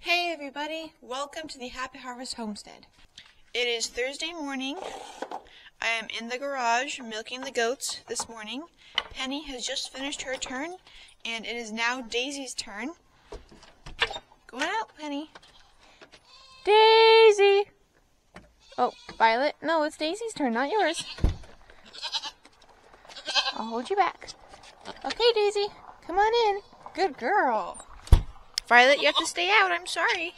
Hey everybody, welcome to the Happy Harvest Homestead. It is Thursday morning. I am in the garage milking the goats this morning. Penny has just finished her turn, and it is now Daisy's turn. Going out, Penny. Daisy! Oh, Violet, no, it's Daisy's turn, not yours. I'll hold you back. Okay, Daisy, come on in. Good girl. Violet, you have to stay out, I'm sorry.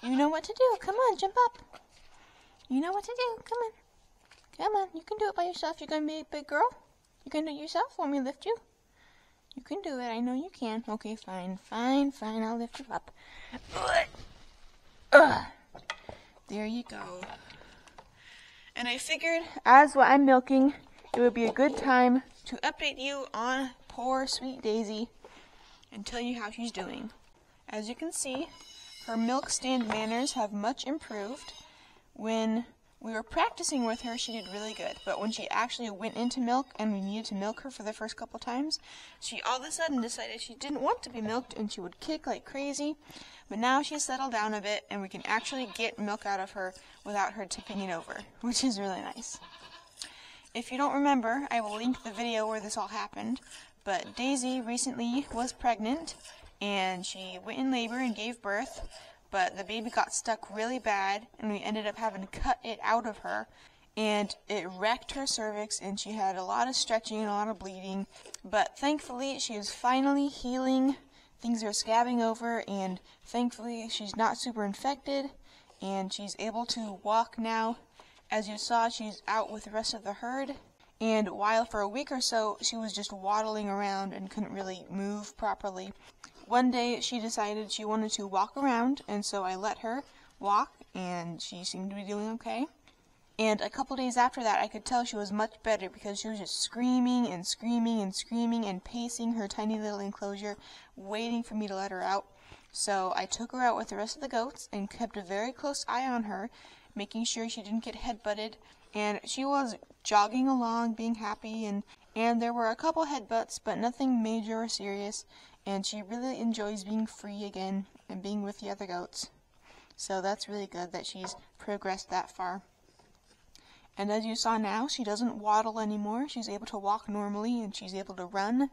You know what to do. Come on, jump up. You know what to do. Come on. Come on, you can do it by yourself. You're going to be a big girl. You can do it yourself. Want me to lift you? You can do it. I know you can. Okay, fine. I'll lift you up. There you go. And I figured, as what I'm milking, it would be a good time to update you on poor sweet Daisy and tell you how she's doing. As you can see, her milk stand manners have much improved. When we were practicing with her, she did really good, but when she actually went into milk and we needed to milk her for the first couple times, she all of a sudden decided she didn't want to be milked and she would kick like crazy. But now she's settled down a bit and we can actually get milk out of her without her tipping it over, which is really nice. If you don't remember, I will link the video where this all happened, but Daisy recently was pregnant and she went in labor and gave birth, but the baby got stuck really bad and we ended up having to cut it out of her, and it wrecked her cervix and she had a lot of stretching and a lot of bleeding, but thankfully she is finally healing. Things are scabbing over and thankfully she's not super infected and she's able to walk now. As you saw, she's out with the rest of the herd, and while for a week or so she was just waddling around and couldn't really move properly, one day she decided she wanted to walk around, and so I let her walk, and she seemed to be doing okay. And a couple days after that, I could tell she was much better because she was just screaming and screaming and screaming and pacing her tiny little enclosure, waiting for me to let her out. So I took her out with the rest of the goats and kept a very close eye on her, making sure she didn't get headbutted, and she was jogging along, being happy, and there were a couple headbutts, but nothing major or serious, and she really enjoys being free again and being with the other goats. So that's really good that she's progressed that far. And as you saw now, she doesn't waddle anymore. She's able to walk normally, and she's able to run,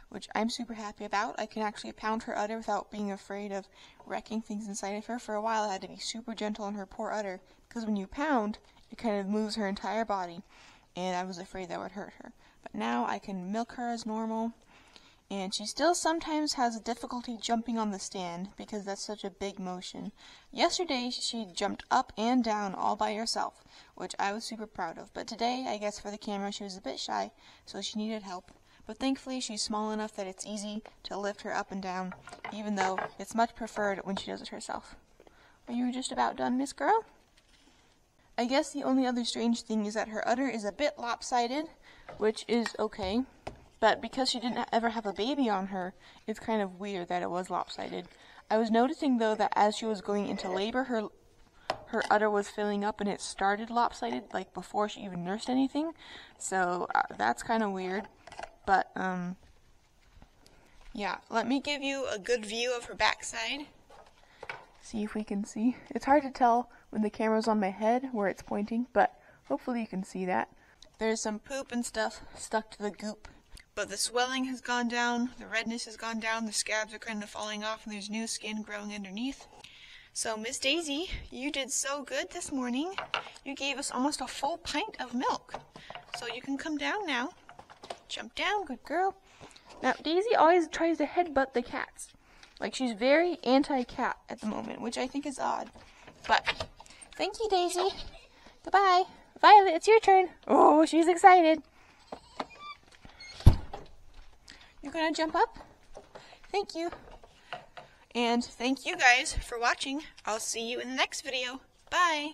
which I'm super happy about. I can actually pound her udder without being afraid of wrecking things inside of her. For a while I had to be super gentle on her poor udder, because when you pound, it kind of moves her entire body, and I was afraid that would hurt her. But now I can milk her as normal, and she still sometimes has difficulty jumping on the stand because that's such a big motion. Yesterday she jumped up and down all by herself, which I was super proud of, but today, I guess for the camera, she was a bit shy, so she needed help. But thankfully she's small enough that it's easy to lift her up and down, even though it's much preferred when she does it herself. Are you just about done, Miss Girl? I guess the only other strange thing is that her udder is a bit lopsided, which is okay, but because she didn't ever have a baby on her, it's kind of weird that it was lopsided. I was noticing though that as she was going into labor, her udder was filling up and it started lopsided, like before she even nursed anything, so that's kind of weird. But, yeah, let me give you a good view of her backside. See if we can see. It's hard to tell when the camera's on my head where it's pointing, but hopefully you can see that. There's some poop and stuff stuck to the goop, but the swelling has gone down, the redness has gone down, the scabs are kind of falling off, and there's new skin growing underneath. So, Miss Daisy, you did so good this morning. You gave us almost a full pint of milk. So you can come down now. Jump down, good girl. Now, Daisy always tries to headbutt the cats. Like, she's very anti-cat at the moment, which I think is odd. But, thank you, Daisy. Goodbye. Violet, it's your turn. Oh, she's excited. You're gonna jump up? Thank you. And thank you guys for watching. I'll see you in the next video. Bye.